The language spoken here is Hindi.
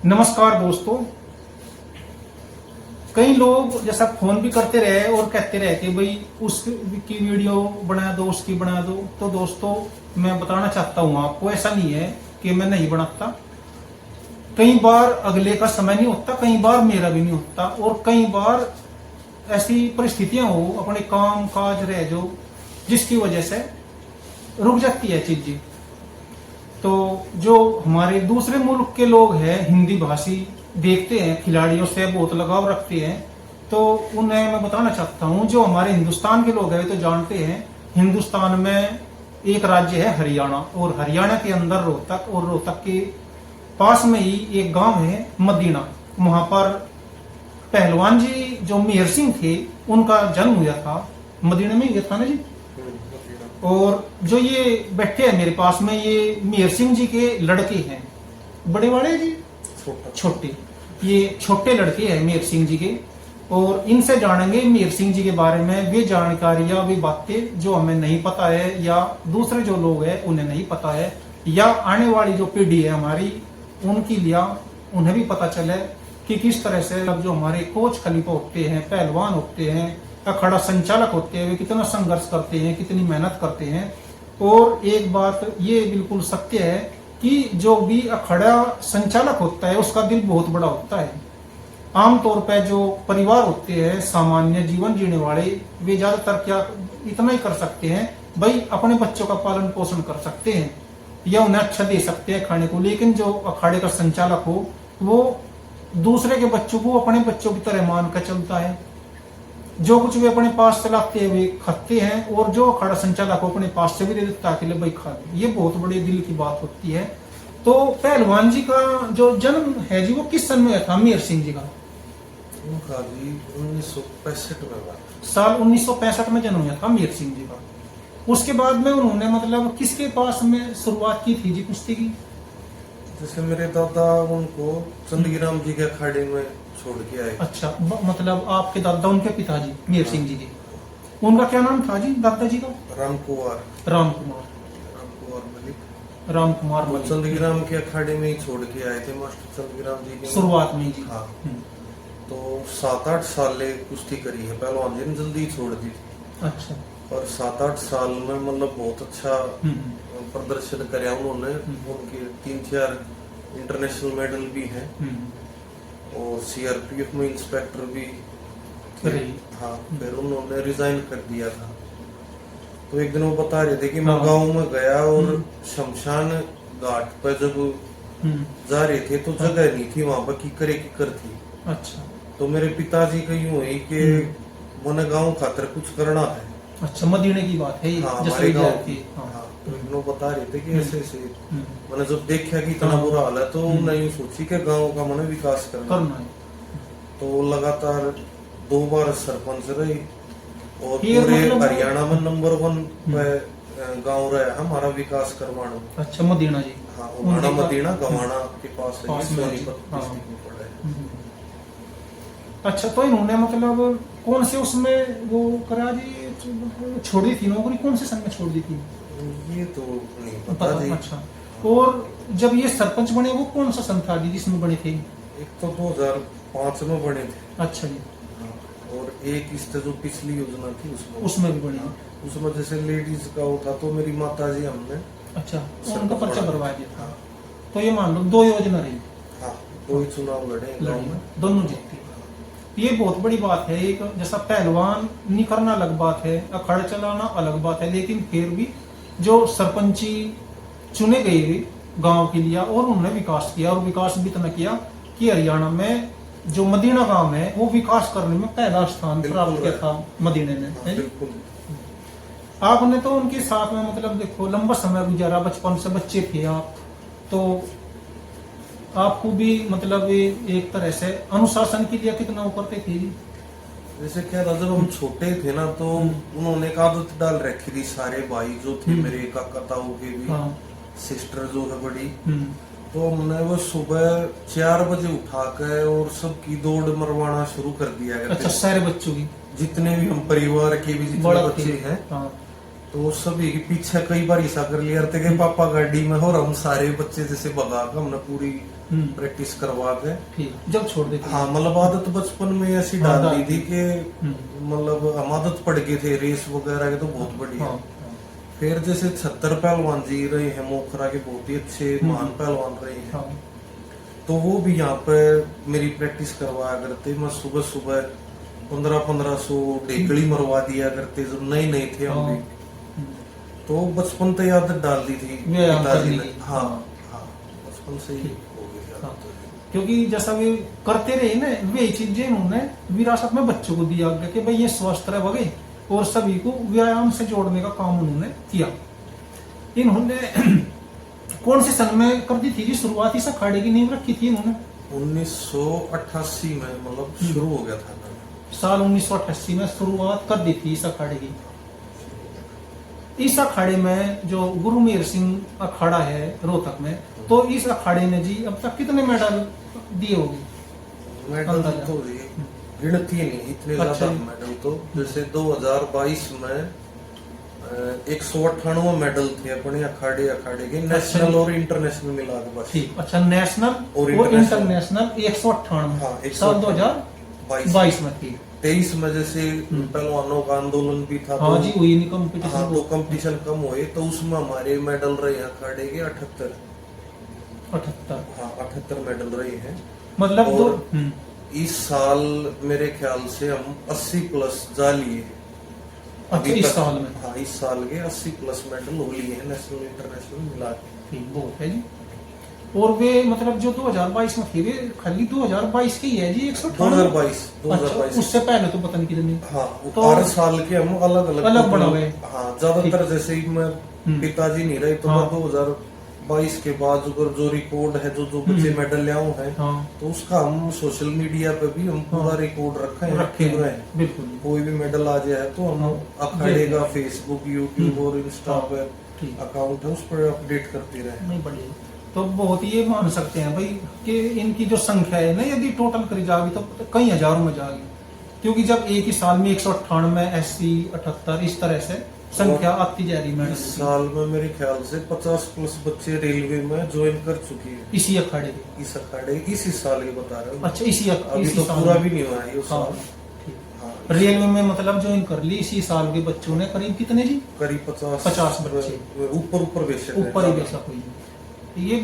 नमस्कार दोस्तों। कई लोग जैसा फोन भी करते रहे और कहते रहे कि भाई उसकी वीडियो बना दो, उसकी बना दो। तो दोस्तों मैं बताना चाहता हूं आपको, ऐसा नहीं है कि मैं नहीं बनाता। कई बार अगले का समय नहीं होता, कई बार मेरा भी नहीं होता, और कई बार ऐसी परिस्थितियां हो, अपने काम काज रह जो, जिसकी वजह से रुक जाती है चीजें। तो जो हमारे दूसरे मुल्क के लोग हैं, हिंदी भाषी, देखते हैं, खिलाड़ियों से बहुत लगाव रखते हैं, तो उन्हें मैं बताना चाहता हूं। जो हमारे हिंदुस्तान के लोग हैं वे तो जानते हैं, हिंदुस्तान में एक राज्य है हरियाणा, और हरियाणा के अंदर रोहतक, और रोहतक के पास में ही एक गांव है मदीना। वहां पर पहलवान जी जो मेहर सिंह थे, उनका जन्म हुआ था मदीना में, ये था ना जी। और जो ये बैठे हैं मेरे पास में, ये मेहर सिंह जी के लड़के हैं। बड़े बड़े जी, छोटे, ये छोटे लड़के हैं मेहर सिंह जी के। और इनसे जानेंगे मेहर सिंह जी के बारे में, वे जानकारियां, वे बातें जो हमें नहीं पता है, या दूसरे जो लोग हैं उन्हें नहीं पता है, या आने वाली जो पीढ़ी है हमारी, उनकी लिया उन्हें भी पता चले कि किस तरह से अब जो हमारे कोच खलीफा होते हैं, पहलवान होते हैं, अखाड़ा संचालक होते हैं, वे कितना संघर्ष करते हैं, कितनी मेहनत करते हैं। और एक बात ये बिल्कुल सत्य है कि जो भी अखाड़ा संचालक होता है उसका दिल बहुत बड़ा होता है। आमतौर पर जो परिवार होते हैं, सामान्य जीवन जीने वाले, वे ज्यादातर क्या इतना ही कर सकते हैं, भाई अपने बच्चों का पालन पोषण कर सकते हैं या उन्हें अच्छा दे सकते हैं खाने को। लेकिन जो अखाड़े का संचालक हो, वो दूसरे के बच्चों को अपने बच्चों की तरह मान कर चलता है। जो कुछ वे अपने पास से लाते हैं वे खाते हैं, और जो अखाड़ा संचालक अपने पास से भी दे देता है कि ले भाई खा ले। ये बहुत बड़ी दिल की बात होती है। तो पहलवान जी का जो जन्म है जी, वो किस सन में था मेहर सिंह जी का? उनका जी 1965 में हुआ। साल 1965 में जन्म हुआ था मेहर सिंह जी का। उसके बाद में उन्होंने मतलब किसके पास में शुरुआत की थी जी कुश्ती की? जैसे मेरे दादा उनको चंदगीराम जी के अखाड़े में छोड़ के आए। अच्छा, मतलब आपके दादा, उनके पिताजी मेहर सिंह जी के, उनका क्या नाम था जी दादाजी का? राम कुमार मलिक। राम कुमार वो मलिक चंदगीराम के अखाड़े में ही छोड़ के आए थे मास्टर चंदगीराम जी के शुरुआत में जी। हाँ। तो 7-8 साल कुश्ती करी है पहलवान जी ने, जल्दी ही छोड़ दी। अच्छा। और 7-8 साल में मतलब बहुत अच्छा प्रदर्शन कराया उन्होंने। उनके 3-4 इंटरनेशनल मेडल भी हैं, और सीआरपीएफ में इंस्पेक्टर भी थे। हाँ, फिर उन्होंने रिजाइन कर दिया था। तो एक दिन वो बता रहे थे कि मैं गांव में गया और शमशान घाट पर जब जा रहे थे तो जगह नहीं थी वहां पर, कीकर थी। अच्छा। तो मेरे पिताजी का यूं हुई कि मैंने गांव खातर कुछ करना है। अच्छा, मदीने की बात है ये? हाँ, हमारे गांव की। हाँ, तो इन्हों बता रहे थे कि ऐसे ऐसे मैंने जब देखा कि इतना बुरा हाल है, तो मैं यूं सोची कि गांव का मैंने विकास करना है। तो लगातार 2 बार सरपंच रहे, और पूरे हरियाणा में नंबर 1 पे गांव रहा हमारा विकास करवाना। अच्छा, मदीना जी। हाँ, मदीना गवाना के पास है, सोनीपत डिस्ट्रिक्ट में पड़ा है। अच्छा, तो इन्होंने मतलब कौन से उसमें वो करा जी, छोड़ी थी नौकरी, कौन से सन में छोड़ दी थी? ये तो नहीं पता जी। अच्छा, और जब ये सरपंच बने वो कौन सा सन था जी जिसमें बने थे? एक तो 2005 में बने थे। अच्छा जी। और एक इस जो पिछली योजना थी उसमें भी बने। उसमें जैसे लेडीज का होता तो मेरी माता जी हमने अच्छा उनका पर्चा भरवा दिया था। तो ये मान लो 2 योजना रही। हाँ, 2 ही चुनाव लड़े, दोनों जीते। ये बहुत बड़ी बात है। एक जैसा पहलवान नहीं करना अलग बात है, अखाड़ा चलाना अलग बात है, लेकिन फिर भी जो सरपंची चुने गए गांव के लिए, और उन्होंने विकास किया, और विकास भी इतना किया कि हरियाणा में जो मदीना गांव है वो विकास करने में पहला स्थान प्राप्त किया था मदीने ने। आपने तो उनके साथ में मतलब देखो लंबा समय गुजारा, बचपन से बच्चे थे आप, तो आपको भी मतलब एक तरह से अनुशासन के लिए कितना वो करते थे? जैसे क्या था, जब हम छोटे थे ना तो उन्होंने एक आदत डाल रखी थी, सारे भाई जो थे मेरे काका ताऊ के भी, सिस्टर जो है बड़ी, तो हमने वो सुबह 4 बजे उठा कर और सबकी दौड़ मरवाना शुरू कर दिया। अच्छा, सारे बच्चों की? जितने भी हम परिवार के भी जितने बच्चे हैं, तो सभी के पीछे कई बार ऐसा कर लिया करते कि पापा गाड़ी में हो, और हम सारे बच्चे जैसे भगा के हमने पूरी प्रैक्टिस करवा के ठीक, जब छोड़ देते। हाँ मतलब आदत बचपन में ऐसी हाँ, डाल दी थी कि मतलब हम आदत पड़ गए थे रेस वगैरह के, तो बहुत बढ़िया। हाँ, फिर जैसे 76 पहलवान जी रहे हैं मोखरा के, बहुत ही अच्छे महान पहलवान रहे हैं। हाँ, तो वो भी यहाँ पे मेरी प्रैक्टिस करवाया करते। मैं सुबह सुबह 1500 ढेकड़ी मरवा दिया करते जब नए नए थे हम भी। तो बचपन से आदत डाल दी थी व्यायाम पिताजी करने ने। की। हाँ हाँ, बचपन से ही हो गई थी हाँ। आदत। क्योंकि जैसा वे करते रहे ना, वे चीजें उन्होंने विरासत में बच्चों को दिया गया कि भाई ये स्वस्थ रहे, और सभी को व्यायाम से जोड़ने का काम उन्होंने किया। इन्होंने कौन से सन में कर दी थी जी शुरुआत, इस अखाड़े की नींव रखी थी इन्होंने? 1988 में मतलब शुरू हो गया था। साल 1988 में शुरुआत कर दी थी इस अखाड़े की। इस अखाड़े में जो गुरु मेहर सिंह अखाड़ा है रोहतक में, तो इस अखाड़े ने जी अब तक कितने मेडल दिए होंगे? मेडल तो गिनती नहीं इतने ज्यादा मेडल। तो जैसे 2022 में 198 मेडल थे अपने अखाड़े के, नेशनल और इंटरनेशनल मिला के बस। ठीक, अच्छा, नेशनल और इंटरनेशनल 198 हाँ, साल 2022 में थी। 23 में जैसे पहलवानों का आंदोलन भी था। हाँ तो जी, वही नहीं कंपटीशन। हाँ, तो कंपटीशन कम हुए, तो उसमें हमारे मेडल रहे हैं अखाड़े के 78। 78, हाँ 78 मेडल रहे हैं। मतलब और दो इस साल मेरे ख्याल से हम 80 प्लस जा लिए। अच्छा, इस साल में? हाँ, इस साल के 80 प्लस मेडल हो लिए हैं नेशनल इंटरनेशनल मिला के। ठीक, बहुत है जी। और वे मतलब जो 2022 में थे, वे खाली 2022 के ही है जी 2022। अच्छा, उससे पहले तो पता नहीं कितने। हाँ, तो हर साल के हम अलग अलग बना गए। हाँ, ज्यादातर जैसे ही मैं पिताजी नहीं रहे, तो हाँ। मैं 2022 के बाद जो रिकॉर्ड है, जो बच्चे मेडल ले आए हैं, हाँ, तो उसका हम सोशल मीडिया पे भी हम पूरा रिकॉर्ड रखे हुए हैं। बिल्कुल। कोई भी मेडल आ जाए तो हम अखाड़े का फेसबुक, यूट्यूब और इंस्टा पे अकाउंट है, उस पर अपडेट करते रहे। नहीं, बढ़िया। तो बहुत ये मान सकते हैं भाई कि इनकी जो संख्या है ना, यदि टोटल करी जाएगी तो कई हजारों में जाएगी। क्योंकि जब एक ही साल में 198, 80, 78 इस तरह से संख्या आती जा रही है। इस साल में मेरे ख्याल से 50 प्लस बच्चे रेलवे में ज्वाइन कर चुके हैं। इसी अखाड़े के? इस अखाड़े इसी साल के बता रहे हो। अच्छा, अभी तो पूरा भी नहीं हुआ है ये साल। रेलवे में मतलब ज्वाइन कर ली इसी साल के बच्चों ने। करीब कितने जी? करीब 50 बच्चे ऊपर बेशक ऊपर ही बेशक हुई। ये